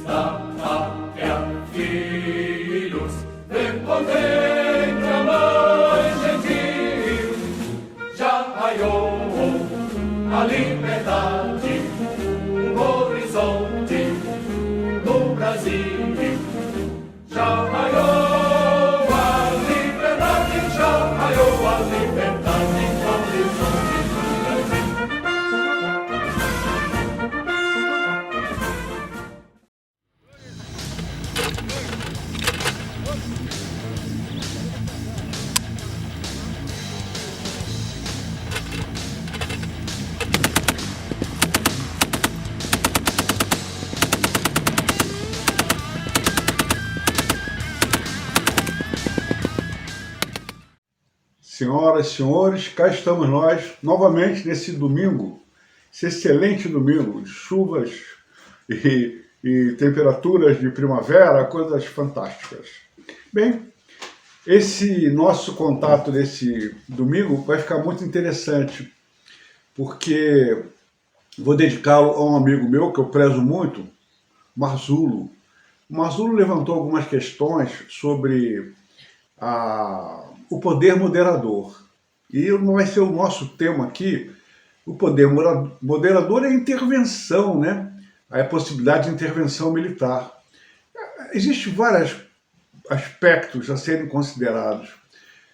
da pátria, filhos, prepotente a mãe gentil, já raiou a liberdade, um horizonte no Brasil. Já raiou a liberdade, já raiou a liberdade no horizonte do Brasil. Senhoras e senhores, cá estamos nós, novamente nesse domingo, esse excelente domingo, de chuvas e temperaturas de primavera, coisas fantásticas. Bem, esse nosso contato desse domingo vai ficar muito interessante, porque vou dedicá-lo a um amigo meu que eu prezo muito, Marzulo. O Marzulo levantou algumas questões sobre o poder moderador. E não vai ser o nosso tema aqui. O poder moderador é a intervenção, né? É a possibilidade de intervenção militar. Existem vários aspectos a serem considerados.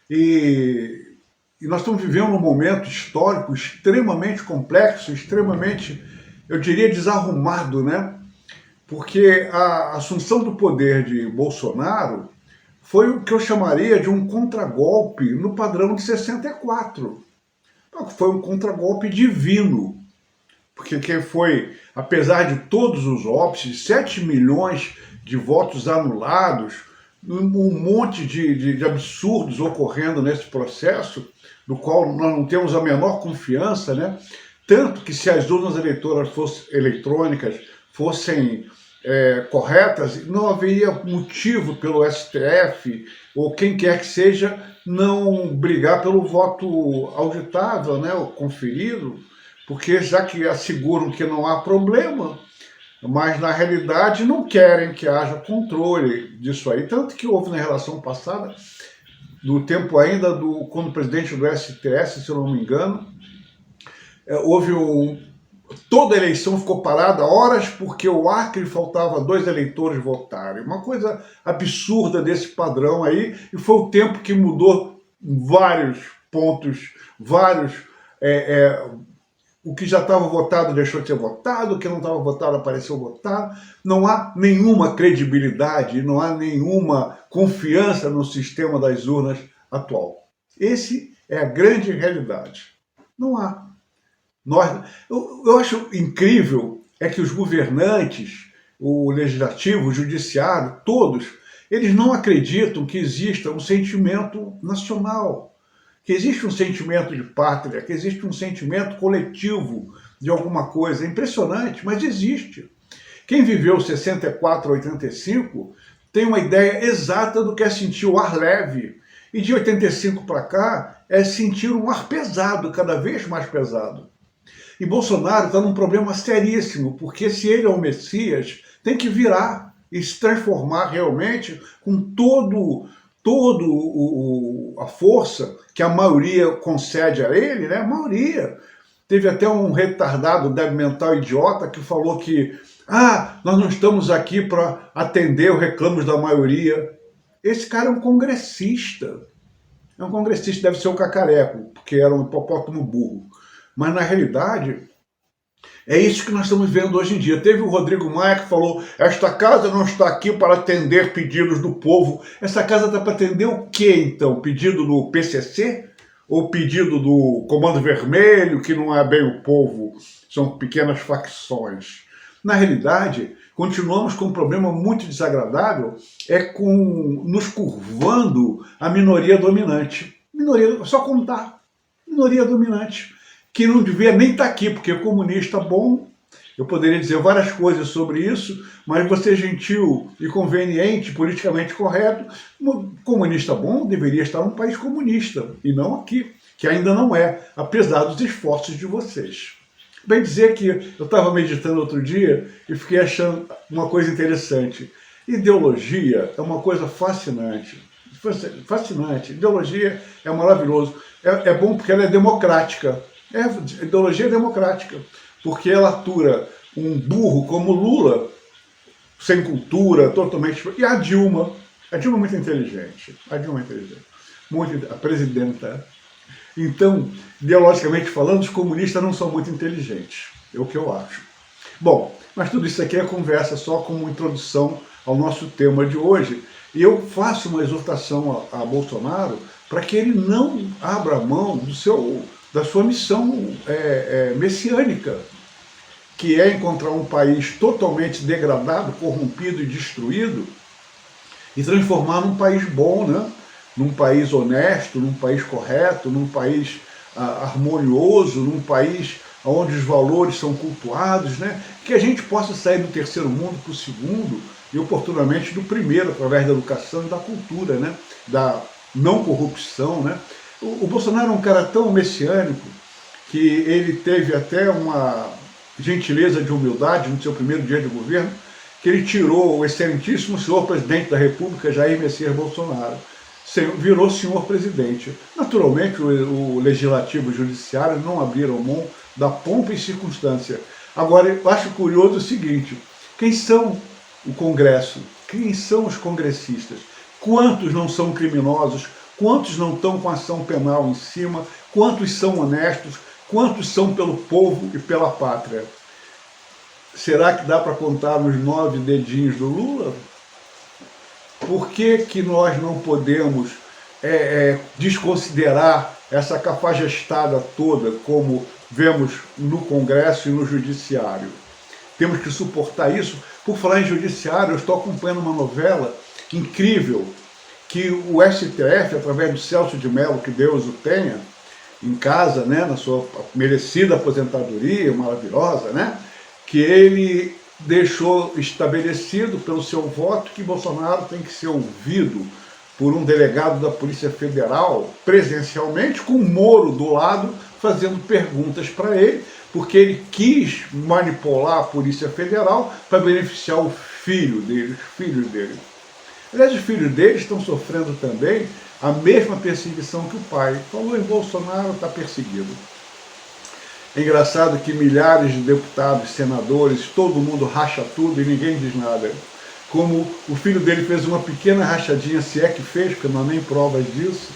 E nós estamos vivendo um momento histórico extremamente complexo, extremamente, eu diria, desarrumado, né? Porque a assunção do poder de Bolsonaro foi o que eu chamaria de um contragolpe no padrão de 64. Foi um contragolpe divino, porque quem foi, apesar de todos os óbices, 7 milhões de votos anulados, um monte de absurdos ocorrendo nesse processo, do qual nós não temos a menor confiança, né? Tanto que se as urnas eletrônicas fossem corretas, não haveria motivo pelo STF ou quem quer que seja não brigar pelo voto auditável, né, o conferido, porque já que asseguram que não há problema, mas na realidade não querem que haja controle disso aí, tanto que houve na relação passada, no tempo ainda quando o presidente do STF, se eu não me engano, houve toda a eleição ficou parada horas porque o Acre faltava 2 eleitores votarem. Uma coisa absurda desse padrão aí, e foi o tempo que mudou vários pontos, o que já estava votado deixou de ser votado, o que não estava votado apareceu votado. Não há nenhuma credibilidade, não há nenhuma confiança no sistema das urnas atual. Esse é a grande realidade. Não há. Eu acho incrível é que os governantes, o legislativo, o judiciário, todos, eles não acreditam que exista um sentimento nacional, que existe um sentimento de pátria, que existe um sentimento coletivo de alguma coisa. É impressionante, mas existe. Quem viveu 64 a 85 tem uma ideia exata do que é sentir o ar leve. E de 85 para cá é sentir um ar pesado, cada vez mais pesado. E Bolsonaro está num problema seríssimo, porque se ele é o Messias, tem que virar e se transformar realmente com a força que a maioria concede a ele, né? A maioria. Teve até um retardado débil mental idiota que falou que nós não estamos aqui para atender os reclamos da maioria. Esse cara é um congressista. É um congressista, deve ser o Cacareco, porque era um hipopótamo burro. Mas, na realidade, é isso que nós estamos vendo hoje em dia. Teve o Rodrigo Maia que falou: esta casa não está aqui para atender pedidos do povo. Essa casa está para atender o quê, então? Pedido do PCC? Ou pedido do Comando Vermelho, que não é bem o povo, são pequenas facções? Na realidade, continuamos com um problema muito desagradável, nos curvando a minoria dominante. Só contar. Minoria dominante. Que não devia nem estar aqui, porque comunista bom, eu poderia dizer várias coisas sobre isso, mas você gentil e conveniente, politicamente correto, comunista bom deveria estar num país comunista, e não aqui, que ainda não é, apesar dos esforços de vocês. Bem dizer que eu estava meditando outro dia e fiquei achando uma coisa interessante. Ideologia é uma coisa fascinante. Fascinante. Ideologia é maravilhoso. É bom porque ela é democrática. Ideologia é democrática. Porque ela atura um burro como Lula, sem cultura, totalmente... E a Dilma é muito inteligente. A Dilma é inteligente. Muito, a presidenta. Então, ideologicamente falando, os comunistas não são muito inteligentes. É o que eu acho. Bom, mas tudo isso aqui é conversa só como introdução ao nosso tema de hoje. E eu faço uma exortação a Bolsonaro para que ele não abra mão da sua missão messiânica, que é encontrar um país totalmente degradado, corrompido e destruído e transformar num país bom, né? Num país honesto, num país correto, num país harmonioso, num país onde os valores são cultuados, né? Que a gente possa sair do terceiro mundo para o segundo e oportunamente do primeiro, através da educação e da cultura, né? Da não corrupção, né? O Bolsonaro é um cara tão messiânico que ele teve até uma gentileza de humildade no seu primeiro dia de governo, que ele tirou o excelentíssimo senhor presidente da República, Jair Messias Bolsonaro, virou senhor presidente. Naturalmente, o Legislativo e o Judiciário não abriram mão da pompa e circunstância. Agora, eu acho curioso o seguinte, quem são o Congresso? Quem são os congressistas? Quantos não são criminosos? Quantos não estão com ação penal em cima? Quantos são honestos? Quantos são pelo povo e pela pátria? Será que dá para contar nos 9 dedinhos do Lula? Por que nós não podemos desconsiderar essa cafajestada toda, como vemos no Congresso e no Judiciário? Temos que suportar isso. Por falar em Judiciário, eu estou acompanhando uma novela incrível, que o STF, através do Celso de Mello, que Deus o tenha, em casa, né, na sua merecida aposentadoria, maravilhosa, né, que ele deixou estabelecido pelo seu voto que Bolsonaro tem que ser ouvido por um delegado da Polícia Federal, presencialmente, com o Moro do lado, fazendo perguntas para ele, porque ele quis manipular a Polícia Federal para beneficiar o filho dele, os filhos dele. Aliás, os filhos dele estão sofrendo também a mesma perseguição que o pai. Falou em Bolsonaro, está perseguido. É engraçado que milhares de deputados, senadores, todo mundo racha tudo e ninguém diz nada. Como o filho dele fez uma pequena rachadinha, se é que fez, porque não há nem provas disso.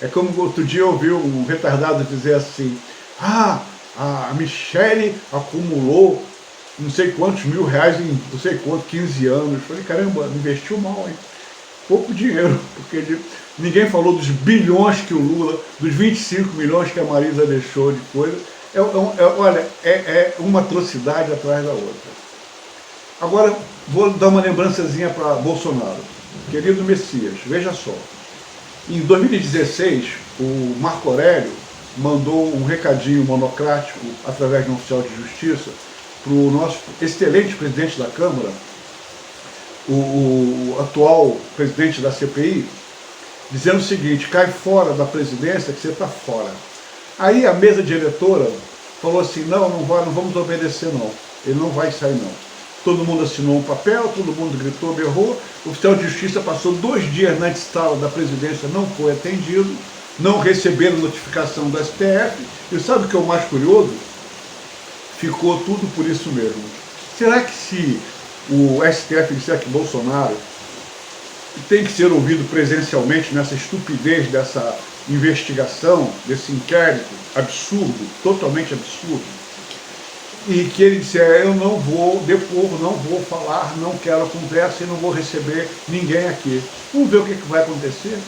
É como outro dia eu ouvi um retardado dizer assim, a Michele acumulou não sei quantos mil reais em não sei quantos, 15 anos. Eu falei, caramba, investiu mal, hein? Pouco dinheiro, porque ninguém falou dos bilhões que o Lula, dos 25 milhões que a Marisa deixou de coisa. Olha, é uma atrocidade atrás da outra. Agora, vou dar uma lembrançazinha para Bolsonaro. Querido Messias, veja só. Em 2016, o Marco Aurélio mandou um recadinho monocrático, através de um oficial de justiça, para o nosso excelente presidente da Câmara, o atual presidente da CPI, dizendo o seguinte, cai fora da presidência que você está fora. Aí a mesa diretora falou assim, não vamos obedecer não, ele não vai sair não. Todo mundo assinou um papel, todo mundo gritou, berrou, o oficial de justiça passou 2 dias na sala da presidência, não foi atendido, não receberam notificação do STF, e sabe o que é o mais curioso? Ficou tudo por isso mesmo. Será que se o STF disser que Bolsonaro tem que ser ouvido presencialmente nessa estupidez dessa investigação, desse inquérito absurdo, totalmente absurdo, e que ele disser, eu não vou depor, não vou falar, não quero conversa e não vou receber ninguém aqui. Vamos ver o que vai acontecer?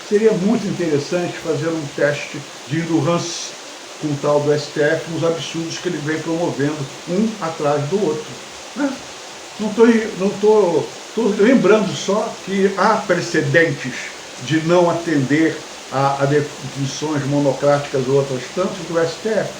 Seria muito interessante fazer um teste de endurance com o tal do STF nos absurdos que ele vem promovendo, um atrás do outro. Né? Não estou lembrando só que há precedentes de não atender a definições monocráticas ou outras tantas do STF.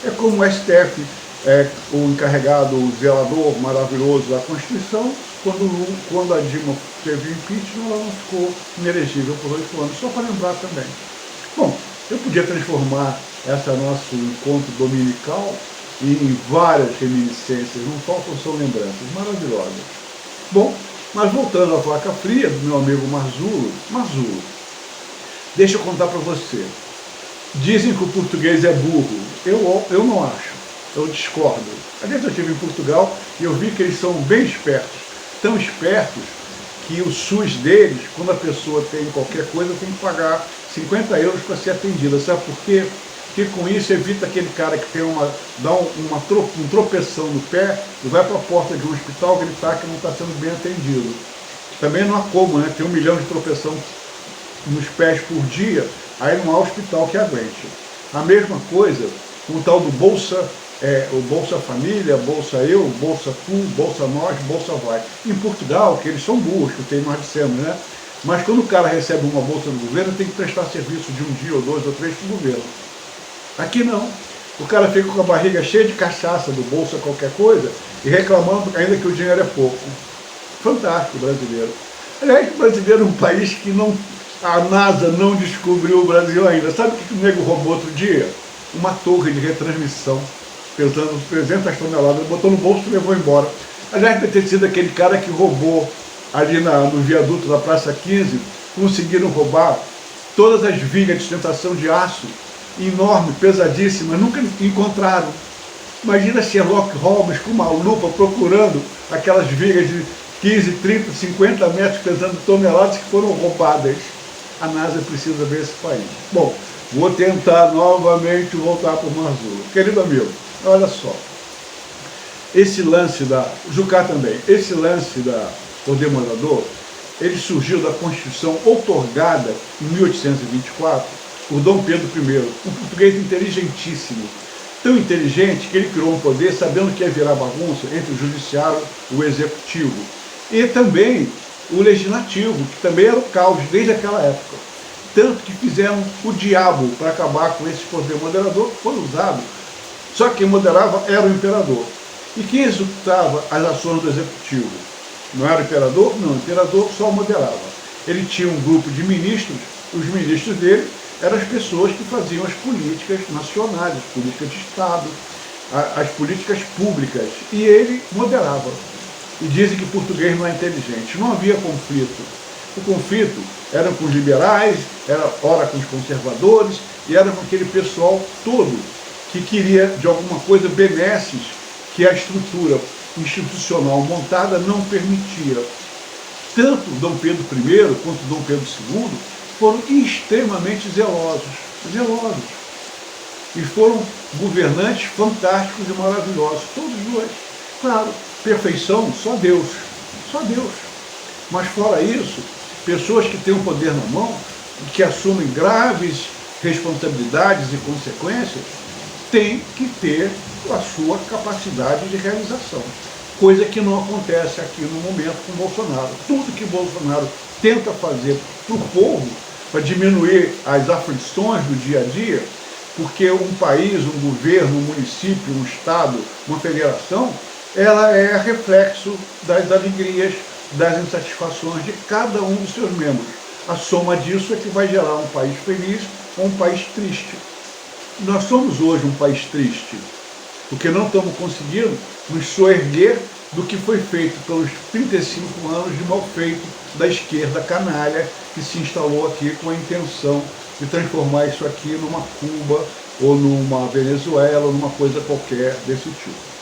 É como o STF é o encarregado, o zelador maravilhoso da Constituição, quando a Dilma teve impeachment, ela não ficou inelegível por 8 anos, só para lembrar também. Bom, Eu podia transformar esse nosso encontro dominical em várias reminiscências, não faltam são lembranças maravilhosas. Bom, mas voltando à vaca fria do meu amigo Marzulo, deixa eu contar para você. Dizem que o português é burro. Eu não acho, eu discordo. Aliás, eu estive em Portugal e eu vi que eles são bem espertos, tão espertos que o SUS deles, quando a pessoa tem qualquer coisa, tem que pagar 50 euros para ser atendida. Sabe por quê? Porque com isso evita aquele cara que tem dá um tropeção no pé e vai para a porta de um hospital gritar que não está sendo bem atendido. Também não há como, né? Tem 1 milhão de tropeção nos pés por dia, aí não há hospital que aguente. A mesma coisa com o tal do o Bolsa Família, Bolsa Eu, Bolsa Tu, Bolsa Nós, Bolsa Vai. Em Portugal, que eles são burros, que nós dissemos, né? Mas quando o cara recebe uma bolsa do governo, tem que prestar serviço de 1 dia, ou 2, ou 3 para o governo. Aqui não. O cara fica com a barriga cheia de cachaça do bolsa qualquer coisa e reclamando ainda que o dinheiro é pouco. Fantástico o brasileiro. Aliás, o brasileiro é um país que a NASA não descobriu o Brasil ainda. Sabe o que o nego roubou outro dia? Uma torre de retransmissão, pesando 300 toneladas, botou no bolso e levou embora. Aliás, deve ter sido aquele cara que roubou ali no viaduto da Praça 15, conseguiram roubar todas as vigas de sustentação de aço, enorme, pesadíssima, nunca encontraram. Imagina Sherlock Holmes com uma lupa procurando aquelas vigas de 15, 30, 50 metros pesando toneladas que foram roubadas. A NASA precisa ver esse país. Bom, vou tentar novamente voltar para o Marzulo. Querido amigo, olha só. Esse lance Jucá também, esse lance da poder moderador, ele surgiu da Constituição outorgada em 1824 por Dom Pedro I, um português inteligentíssimo, tão inteligente que ele criou um poder sabendo que ia virar bagunça entre o judiciário e o executivo, e também o legislativo, que também era o caos desde aquela época. Tanto que fizeram o diabo para acabar com esse poder moderador, que foi usado. Só que quem moderava era o imperador. E quem executava as ações do executivo? Não era o imperador? Não, o imperador só moderava. Ele tinha um grupo de ministros, os ministros dele eram as pessoas que faziam as políticas nacionais, as políticas de Estado, as políticas públicas, e ele moderava. E dizem que português não é inteligente. Não havia conflito. O conflito era com os liberais, ora com os conservadores, e era com aquele pessoal todo que queria, de alguma coisa, benesses que a estrutura institucional montada não permitia. Tanto Dom Pedro I quanto Dom Pedro II foram extremamente zelosos. E foram governantes fantásticos e maravilhosos, todos dois. Claro, perfeição, só Deus. Mas fora isso, pessoas que têm o poder na mão, que assumem graves responsabilidades e consequências, têm que ter a sua capacidade de realização. Coisa que não acontece aqui no momento com Bolsonaro. Tudo que Bolsonaro tenta fazer para o povo, para diminuir as aflições do dia a dia, porque um país, um governo, um município, um estado, uma federação, ela é reflexo das alegrias, das insatisfações de cada um dos seus membros. A soma disso é que vai gerar um país feliz ou um país triste. Nós somos hoje um país triste, porque não estamos conseguindo nos soerguer do que foi feito pelos 35 anos de mal feito da esquerda canalha que se instalou aqui com a intenção de transformar isso aqui numa Cuba ou numa Venezuela ou numa coisa qualquer desse tipo.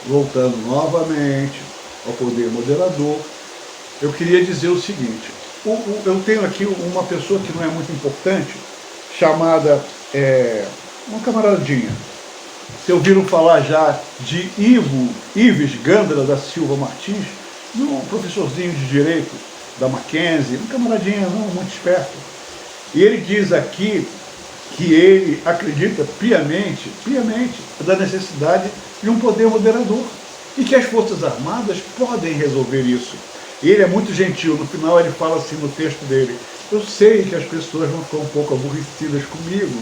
Voltando novamente ao poder moderador, eu queria dizer o seguinte, eu tenho aqui uma pessoa que não é muito importante, chamada, uma camaradinha. Vocês ouviram falar já de Ives Gandra da Silva Martins, um professorzinho de Direito da Mackenzie, um camaradinha não muito esperto. E ele diz aqui que ele acredita piamente da necessidade de um poder moderador e que as Forças Armadas podem resolver isso. Ele é muito gentil, no final ele fala assim no texto dele, eu sei que as pessoas vão ficar um pouco aborrecidas comigo,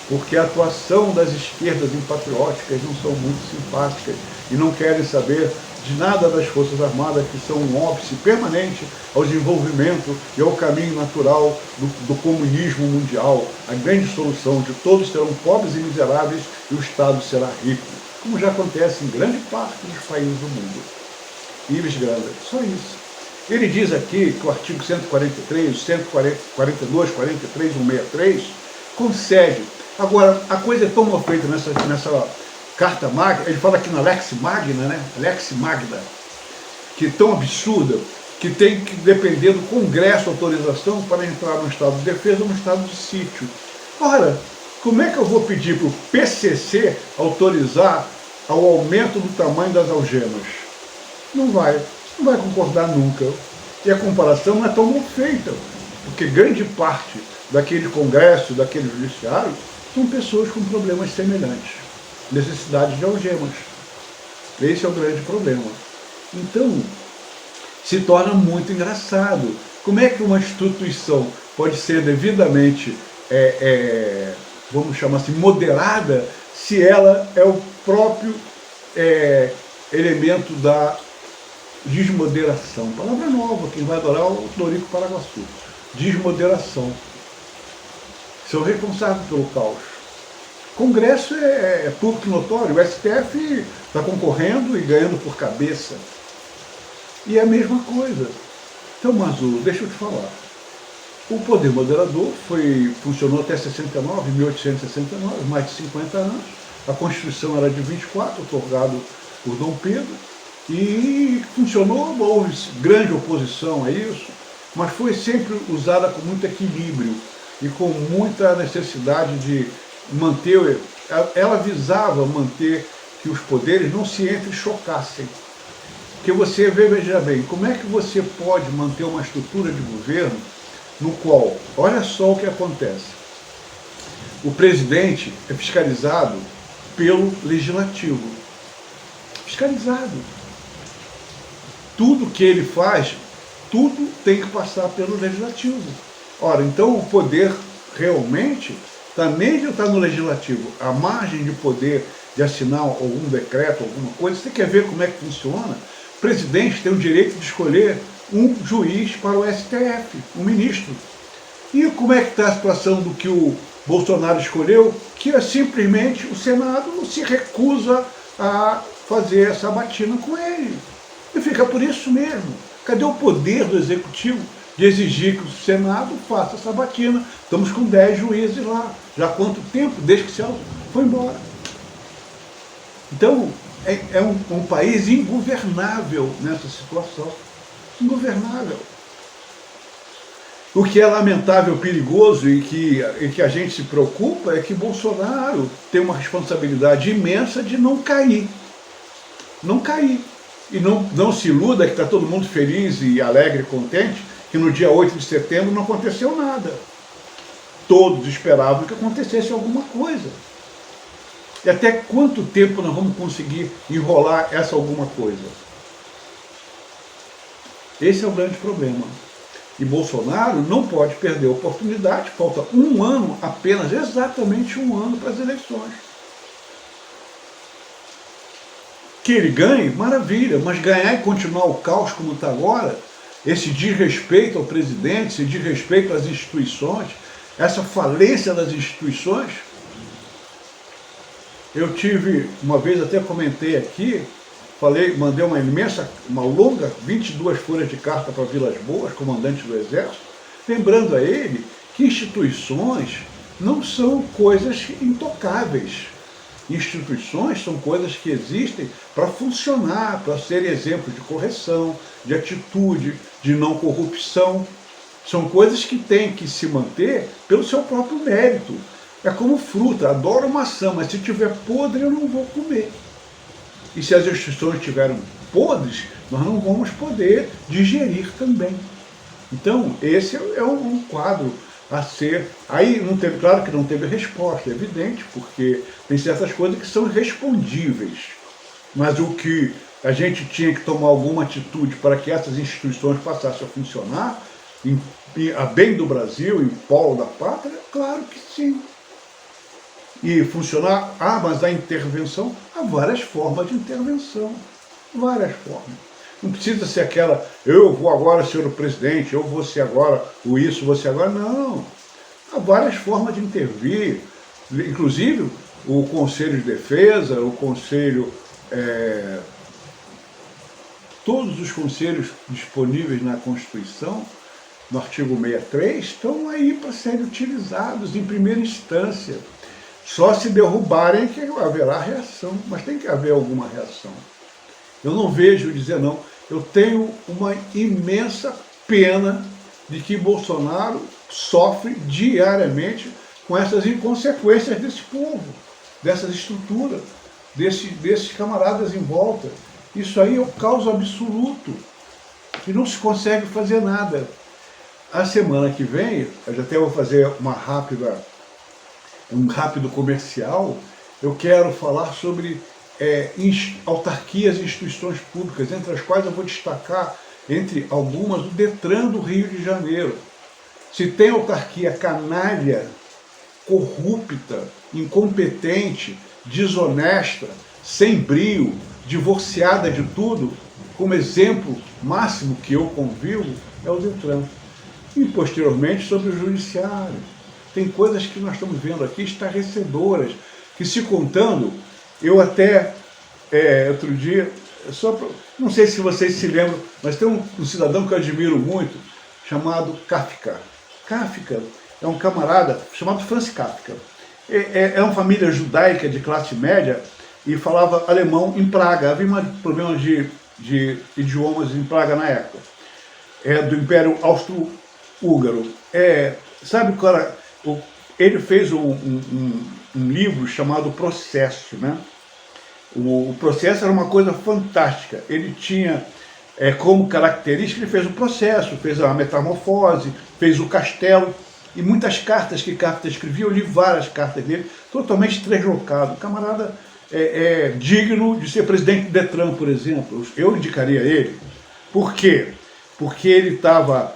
porque a atuação das esquerdas impatrióticas não são muito simpáticas e não querem saber de nada das Forças Armadas, que são um óbice permanente ao desenvolvimento e ao caminho natural do comunismo mundial. A grande solução de todos serão pobres e miseráveis e o Estado será rico, como já acontece em grande parte dos países do mundo. Ives Granda, só isso. Ele diz aqui que o artigo 143, 142, 43, 163 concede. Agora, a coisa é tão mal feita nessa Carta Magna, ele fala aqui na Lex Magna, né? Lex Magna, que é tão absurda, que tem que depender do Congresso autorização para entrar no estado de defesa ou no estado de sítio. Ora, como é que eu vou pedir para o PCC autorizar ao aumento do tamanho das algemas? Não vai concordar nunca. E a comparação não é tão mal feita, porque grande parte daquele Congresso, daquele Judiciário, são pessoas com problemas semelhantes. Necessidade de algemas. Esse é o grande problema. Então, se torna muito engraçado. Como é que uma instituição pode ser devidamente, vamos chamar assim, moderada, se ela é o próprio elemento da desmoderação? Palavra nova, quem vai adorar o Dorico Paraguaçu. Desmoderação. São responsáveis pelo caos. Congresso é público notório, o STF está concorrendo e ganhando por cabeça. E é a mesma coisa. Então, Mazu, deixa eu te falar. O poder moderador funcionou até 69, 1869, mais de 50 anos. A Constituição era de 24, otorgado por Dom Pedro. E funcionou, houve grande oposição a isso, mas foi sempre usada com muito equilíbrio e com muita necessidade de manter, ela visava manter que os poderes não se entrechocassem. Porque você veja bem, como é que você pode manter uma estrutura de governo no qual, olha só o que acontece, o presidente é fiscalizado pelo legislativo. Fiscalizado. Tudo que ele faz, tudo tem que passar pelo legislativo. Ora, então o poder realmente está no legislativo. A margem de poder de assinar algum decreto, alguma coisa, você quer ver como é que funciona? O presidente tem o direito de escolher um juiz para o STF, um ministro. E como é que está a situação do que o Bolsonaro escolheu? Que é simplesmente o Senado se recusa a fazer essa batina com ele. E fica por isso mesmo. Cadê o poder do Executivo de exigir que o Senado faça essa batina? Estamos com 10 juízes lá. Já há quanto tempo? Desde que o Celso foi embora. Então, é um país ingovernável nessa situação. Ingovernável. O que é lamentável, perigoso e que a gente se preocupa é que Bolsonaro tem uma responsabilidade imensa de não cair. Não cair. E não se iluda que está todo mundo feliz e alegre e contente, que no dia 8 de setembro não aconteceu nada. Todos esperavam que acontecesse alguma coisa. E até quanto tempo nós vamos conseguir enrolar essa alguma coisa? Esse é o grande problema. E Bolsonaro não pode perder a oportunidade, falta um ano, apenas exatamente um ano para as eleições. Que ele ganhe, maravilha, mas ganhar e continuar o caos como está agora, esse desrespeito ao presidente, esse desrespeito às instituições, essa falência das instituições. Eu tive, uma vez até comentei aqui, mandei uma longa, 22 folhas de carta para Vilas Boas, comandante do Exército, lembrando a ele que instituições não são coisas intocáveis. Instituições são coisas que existem para funcionar, para serem exemplos de correção, de atitude, de não corrupção. São coisas que têm que se manter pelo seu próprio mérito. É como fruta, adoro maçã, mas se tiver podre eu não vou comer. E se as instituições estiverem podres, nós não vamos poder digerir também. Então, esse é um quadro a ser... Aí, claro que não teve resposta, é evidente, porque tem certas coisas que são irrespondíveis. Mas o que a gente tinha que tomar alguma atitude para que essas instituições passassem a funcionar, a bem do Brasil, em prol da pátria, claro que sim. E funcionar, mas a intervenção, há várias formas de intervenção. Várias formas. Não precisa ser aquela, eu vou agora ser o presidente, eu vou ser agora o isso, vou ser agora. Não. Há várias formas de intervir. Inclusive, o Conselho de Defesa, o Conselho... todos os conselhos disponíveis na Constituição, no artigo 63, estão aí para serem utilizados em primeira instância. Só se derrubarem que haverá reação, mas tem que haver alguma reação. Eu não vejo dizer não. Eu tenho uma imensa pena de que Bolsonaro sofre diariamente com essas inconsequências desse povo, dessas estruturas, desses camaradas em volta. Isso aí é o caos absoluto, que não se consegue fazer nada. A semana que vem, eu já até vou fazer um rápido comercial, eu quero falar sobre autarquias e instituições públicas, entre as quais eu vou destacar, entre algumas, o Detran do Rio de Janeiro. Se tem autarquia canalha, corrupta, incompetente, desonesta, sem brio, divorciada de tudo, como exemplo máximo que eu convivo, é o Detran. E posteriormente sobre o Judiciário. Tem coisas que nós estamos vendo aqui estarrecedoras, que se contando, eu até, outro dia, não sei se vocês se lembram, mas tem um cidadão que eu admiro muito, chamado Kafka. Kafka é um camarada chamado Franz Kafka. É uma família judaica de classe média e falava alemão em Praga. Havia um problema de idiomas em Praga na época. Do Império Austro-Húngaro. Sabe, cara, ele fez um livro chamado Processo, né? O Processo era uma coisa fantástica. Ele tinha como característica, ele fez o processo, fez a metamorfose, fez o castelo, e muitas cartas que Kafka escrevia, eu li várias cartas dele, totalmente deslocado. O camarada é digno de ser presidente do Detran, por exemplo. Eu indicaria ele. Por quê? Porque ele estava...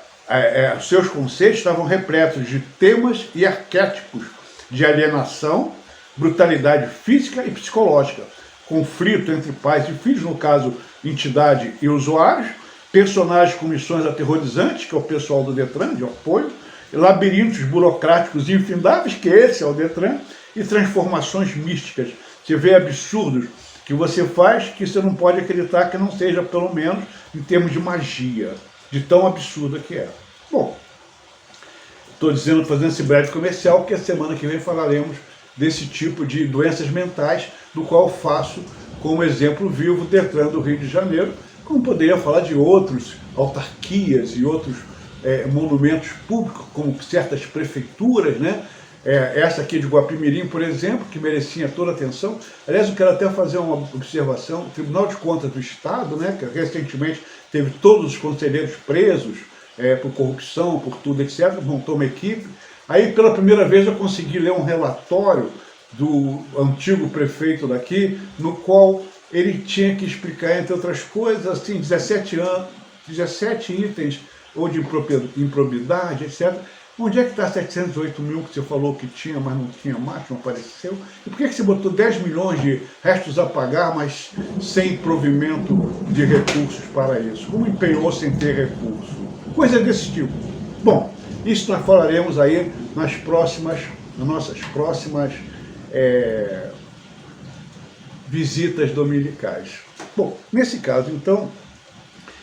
seus conceitos estavam repletos de temas e arquétipos de alienação, brutalidade física e psicológica, conflito entre pais e filhos, no caso, entidade e usuários, personagens com missões aterrorizantes, que é o pessoal do Detran, de apoio, labirintos burocráticos infindáveis, que esse é o Detran, e transformações místicas. Você vê absurdos que você faz que você não pode acreditar que não seja, pelo menos, em termos de magia, de tão absurda que é. Bom, estou dizendo, fazendo esse breve comercial, que a semana que vem falaremos desse tipo de doenças mentais, do qual faço como exemplo vivo o Detran do Rio de Janeiro, como poderia falar de outros autarquias e outros monumentos públicos, como certas prefeituras, né? Essa aqui de Guapimirim, por exemplo, que merecia toda a atenção. Aliás, eu quero até fazer uma observação. O Tribunal de Contas do Estado, né, que recentemente teve todos os conselheiros presos por corrupção, por tudo, etc., montou uma equipe. Aí, pela primeira vez, eu consegui ler um relatório do antigo prefeito daqui, no qual ele tinha que explicar, entre outras coisas, assim, 17 itens ou de improbidade, etc. Onde é que está 708 mil que você falou que tinha, mas não tinha mais, não apareceu? E por que você botou 10 milhões de restos a pagar, mas sem provimento de recursos para isso? Como empenhou sem ter recurso? Coisa desse tipo. Bom, isso nós falaremos aí nas nossas próximas visitas dominicais. Bom, nesse caso, então,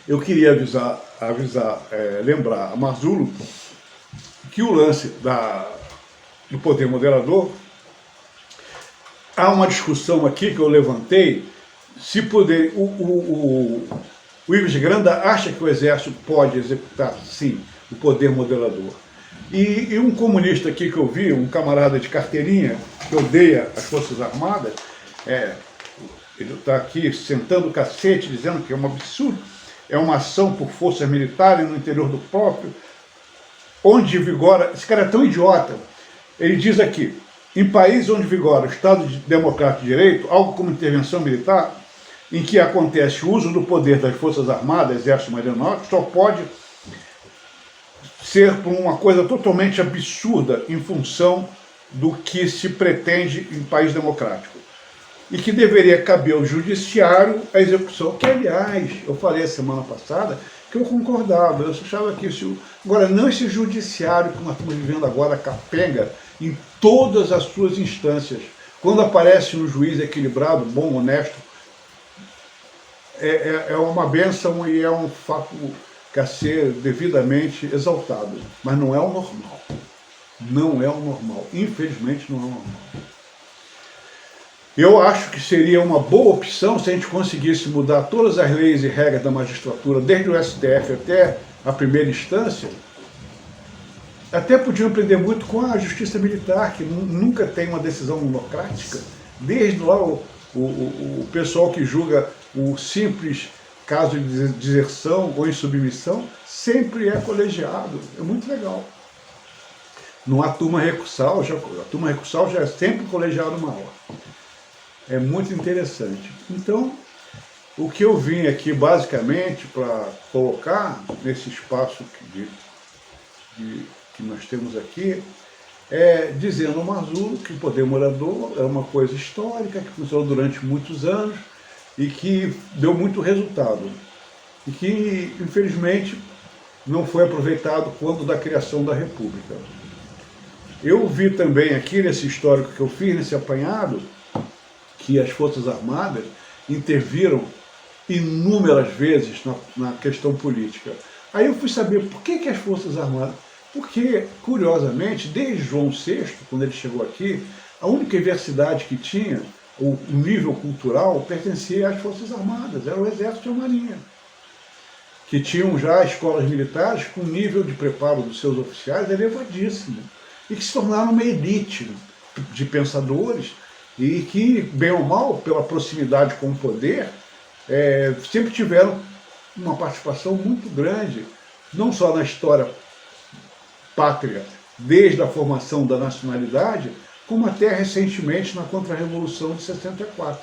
eu queria lembrar a Marzulo que o lance do poder moderador, há uma discussão aqui que eu levantei, se poder, o Ives Granda acha que o Exército pode executar, sim, o poder moderador. E um comunista aqui que eu vi, um camarada de carteirinha, que odeia as Forças Armadas, ele está aqui sentando o cacete, dizendo que é um absurdo, é uma ação por forças militares no interior do próprio, onde vigora, esse cara é tão idiota, ele diz aqui, em países onde vigora o Estado Democrático de Direito, algo como intervenção militar, em que acontece o uso do poder das Forças Armadas, Exército Marinha Aeronáutica, só pode ser por uma coisa totalmente absurda em função do que se pretende em país democrático. e que deveria caber ao judiciário a execução, que aliás, eu falei a semana passada, que eu concordava, eu achava que isso... Agora, não esse judiciário que nós estamos vivendo agora, capenga, em todas as suas instâncias. Quando aparece um juiz equilibrado, bom, honesto, é uma bênção e é um fato que a ser devidamente exaltado, mas não é o normal. Não é o normal, infelizmente não é o normal. Eu acho que seria uma boa opção se a gente conseguisse mudar todas as leis e regras da magistratura, desde o STF até a primeira instância. Até podiam aprender muito com a justiça militar, que nunca tem uma decisão monocrática. Desde lá o pessoal que julga o simples caso de deserção ou insubmissão, sempre é colegiado. É muito legal. Não há turma recursal, a turma recursal já é sempre colegiado maior. É muito interessante. Então, o que eu vim aqui basicamente para colocar nesse espaço que nós temos aqui, é dizendo ao Marzullo que o poder morador é uma coisa histórica, que funcionou durante muitos anos e que deu muito resultado. E que, infelizmente, não foi aproveitado quando da criação da República. Eu vi também aqui, nesse histórico que eu fiz, nesse apanhado, que as Forças Armadas interviram inúmeras vezes na questão política. Aí eu fui saber por que as Forças Armadas... Porque, curiosamente, desde João VI, quando ele chegou aqui, a única universidade que tinha, o nível cultural, pertencia às Forças Armadas, era o Exército e a Marinha, que tinham já escolas militares com nível de preparo dos seus oficiais elevadíssimo, e que se tornaram uma elite de pensadores, e que, bem ou mal, pela proximidade com o poder, sempre tiveram uma participação muito grande, não só na história pátria, desde a formação da nacionalidade, como até recentemente na Contra-Revolução de 64.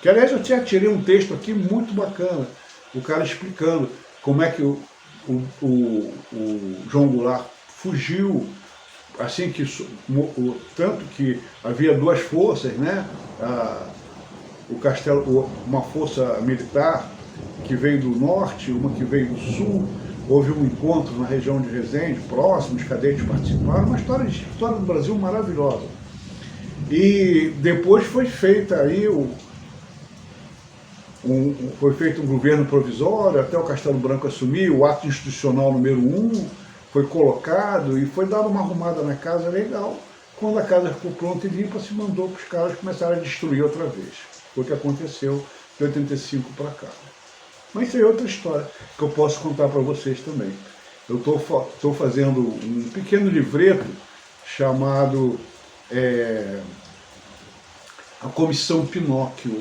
Que, aliás, eu até tirei um texto aqui muito bacana, o cara explicando como é que o João Goulart fugiu, assim que tanto que havia duas forças, né? Uma força militar que veio do norte, uma que veio do sul. Houve um encontro na região de Resende, próximo, os cadetes participaram, uma história do Brasil maravilhosa. E depois foi feita aí foi feito um governo provisório, até o Castelo Branco assumir, o ato institucional número 1 foi colocado e foi dada uma arrumada na casa legal. Quando a casa ficou pronta e limpa, se mandou para os caras começarem a destruir outra vez. Foi o que aconteceu de 85 para cá. Mas isso é outra história que eu posso contar para vocês também. Eu estou fazendo um pequeno livreto chamado A Comissão Pinóquio,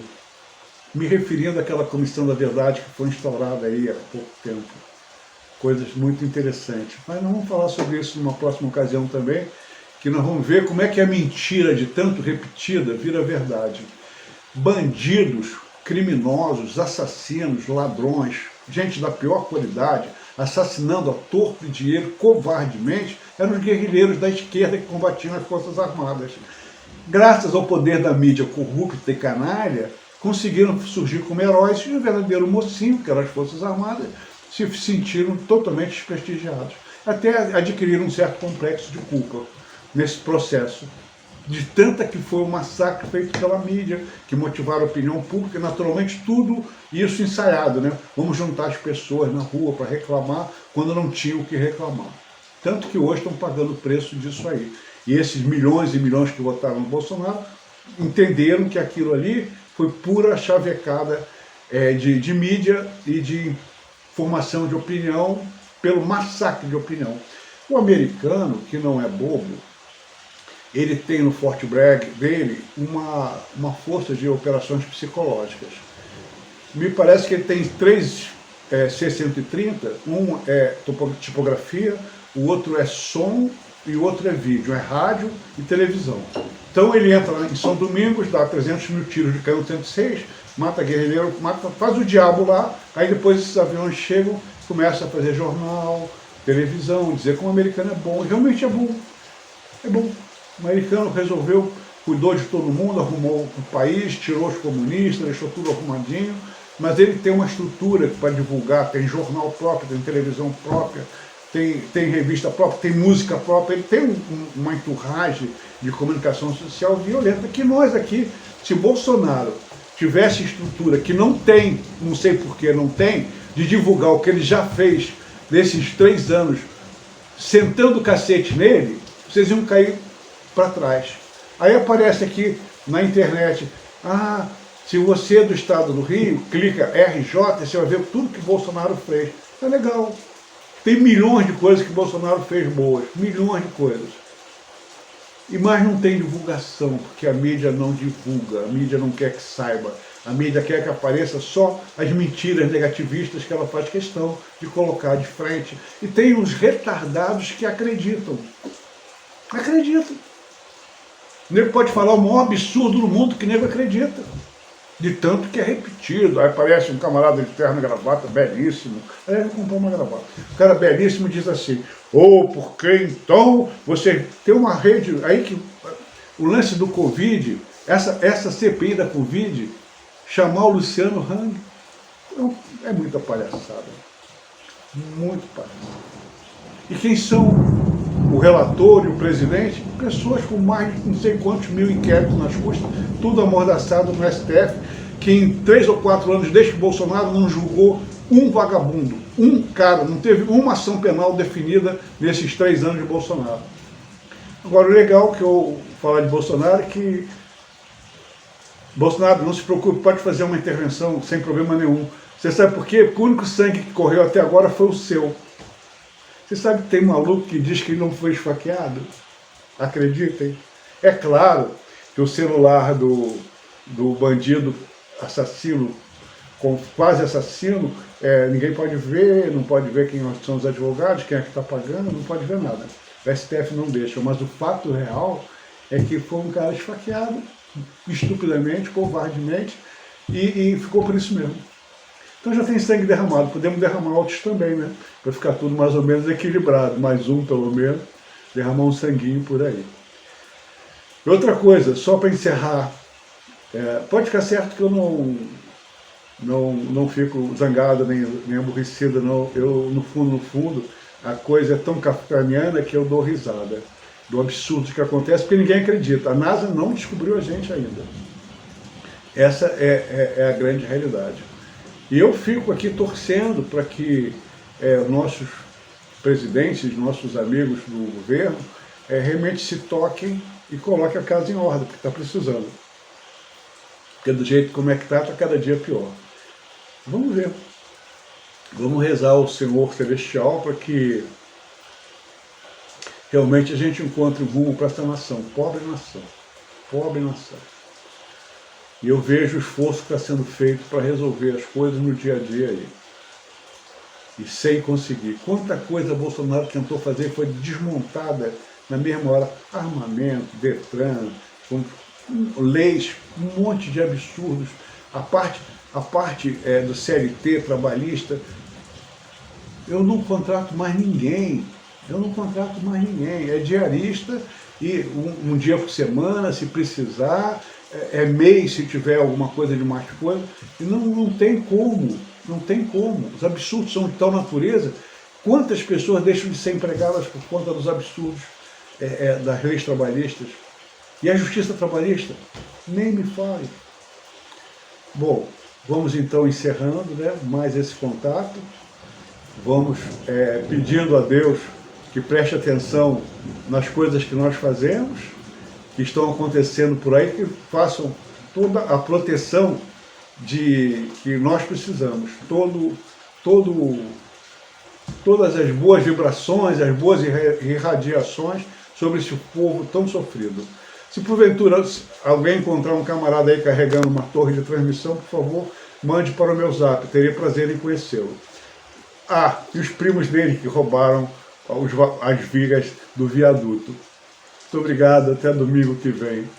me referindo àquela Comissão da Verdade que foi instaurada aí há pouco tempo. Coisas muito interessantes. Mas nós vamos falar sobre isso numa próxima ocasião também, que nós vamos ver como é que a mentira, de tanto repetida, vira verdade. Bandidos, criminosos, assassinos, ladrões, gente da pior qualidade, assassinando a torto e dinheiro covardemente, eram os guerrilheiros da esquerda que combatiam as Forças Armadas. Graças ao poder da mídia corrupta e canalha, conseguiram surgir como heróis, e o verdadeiro mocinho, que eram as Forças Armadas, se sentiram totalmente desprestigiados. Até adquiriram um certo complexo de culpa nesse processo, de tanta que foi um massacre feito pela mídia, que motivaram a opinião pública, naturalmente tudo isso ensaiado, né? Vamos juntar as pessoas na rua para reclamar quando não tinham o que reclamar. Tanto que hoje estão pagando o preço disso aí. E esses milhões e milhões que votaram no Bolsonaro entenderam que aquilo ali foi pura chavecada de mídia e de formação de opinião pelo massacre de opinião. O americano, que não é bobo, ele tem no Fort Bragg dele uma força de operações psicológicas. Me parece que ele tem 3 C-130, um é tipografia, o outro é som e o outro é vídeo, é rádio e televisão. Então ele entra em São Domingos, dá 300 mil tiros de canhão 106, mata guerrilheiro, faz o diabo lá, aí depois esses aviões chegam, começam a fazer jornal, televisão, dizer como o americano é bom, e realmente é bom. É bom. O americano resolveu cuidou de todo mundo, arrumou o país, tirou os comunistas, deixou tudo arrumadinho, mas ele tem uma estrutura para divulgar, tem jornal próprio, tem televisão própria, tem revista própria, tem música própria, ele tem uma entourage de comunicação social violenta que nós aqui, se Bolsonaro tivesse estrutura que não tem, não sei por que não tem, de divulgar o que ele já fez nesses 3 anos, sentando o cacete nele, vocês iam cair para trás. Aí aparece aqui na internet, se você é do estado do Rio, clica RJ, você vai ver tudo que Bolsonaro fez. É legal. Tem milhões de coisas que Bolsonaro fez boas, milhões de coisas. Mas não tem divulgação, porque a mídia não divulga, a mídia não quer que saiba, a mídia quer que apareça só as mentiras negativistas que ela faz questão de colocar de frente. E tem uns retardados que acreditam. Acreditam. O nego pode falar o maior absurdo do mundo que o nego acredita. De tanto que é repetido. Aí aparece um camarada de terno e gravata, belíssimo. Aí ele comprou uma gravata. O cara belíssimo diz assim, porque então você tem uma rede aí que o lance do Covid, essa CPI da Covid, chamar o Luciano Hang, é muita palhaçada. Muito palhaçada. E quem são o relator e o presidente? Pessoas com mais de não sei quantos mil inquéritos nas costas, tudo amordaçado no STF, que em 3 ou 4 anos, desde que Bolsonaro não julgou um vagabundo, um cara, não teve uma ação penal definida nesses 3 anos de Bolsonaro. Agora, o legal que eu falar de Bolsonaro é que Bolsonaro, não se preocupe, pode fazer uma intervenção sem problema nenhum. Você sabe por quê? Porque o único sangue que correu até agora foi o seu. Você sabe que tem maluco que diz que ele não foi esfaqueado? Acreditem. É claro que o celular do bandido assassino, quase assassino, ninguém pode ver, não pode ver quem são os advogados, quem é que está pagando, não pode ver nada. O STF não deixa, mas o fato real é que foi um cara esfaqueado, estupidamente, covardemente, e ficou por isso mesmo. Então já tem sangue derramado, podemos derramar outros também, né? Para ficar tudo mais ou menos equilibrado, mais um pelo menos, derramar um sanguinho por aí. E outra coisa, só para encerrar, pode ficar certo que eu não fico zangado nem aborrecido, não. Eu, no fundo, a coisa é tão kafkaniana que eu dou risada do absurdo que acontece, porque ninguém acredita. A NASA não descobriu a gente ainda. Essa é a grande realidade. E eu fico aqui torcendo para que nossos presidentes, nossos amigos do governo, realmente se toquem e coloquem a casa em ordem, porque está precisando. Porque do jeito como é que está cada dia pior. Vamos ver. Vamos rezar ao Senhor Celestial para que realmente a gente encontre um rumo para essa nação, pobre nação, pobre nação. E eu vejo o esforço que está sendo feito para resolver as coisas no dia a dia aí. E sem conseguir. Quanta coisa Bolsonaro tentou fazer foi desmontada na mesma hora. Armamento, Detran, leis, um monte de absurdos. A parte do CLT trabalhista. Eu não contrato mais ninguém. É diarista e um dia por semana, se precisar, mês se tiver alguma coisa de mais coisa. E não tem como. Os absurdos são de tal natureza. Quantas pessoas deixam de ser empregadas por conta dos absurdos das leis trabalhistas? E a justiça trabalhista? Nem me fale. Bom, vamos então encerrando, né, mais esse contato. Vamos pedindo a Deus que preste atenção nas coisas que nós fazemos, que estão acontecendo por aí, que façam toda a proteção que nós precisamos. Todas as boas vibrações, as boas irradiações sobre esse povo tão sofrido. Se porventura alguém encontrar um camarada aí carregando uma torre de transmissão, por favor, mande para o meu zap, terei prazer em conhecê-lo. E os primos dele que roubaram as vigas do viaduto. Muito obrigado, até domingo que vem.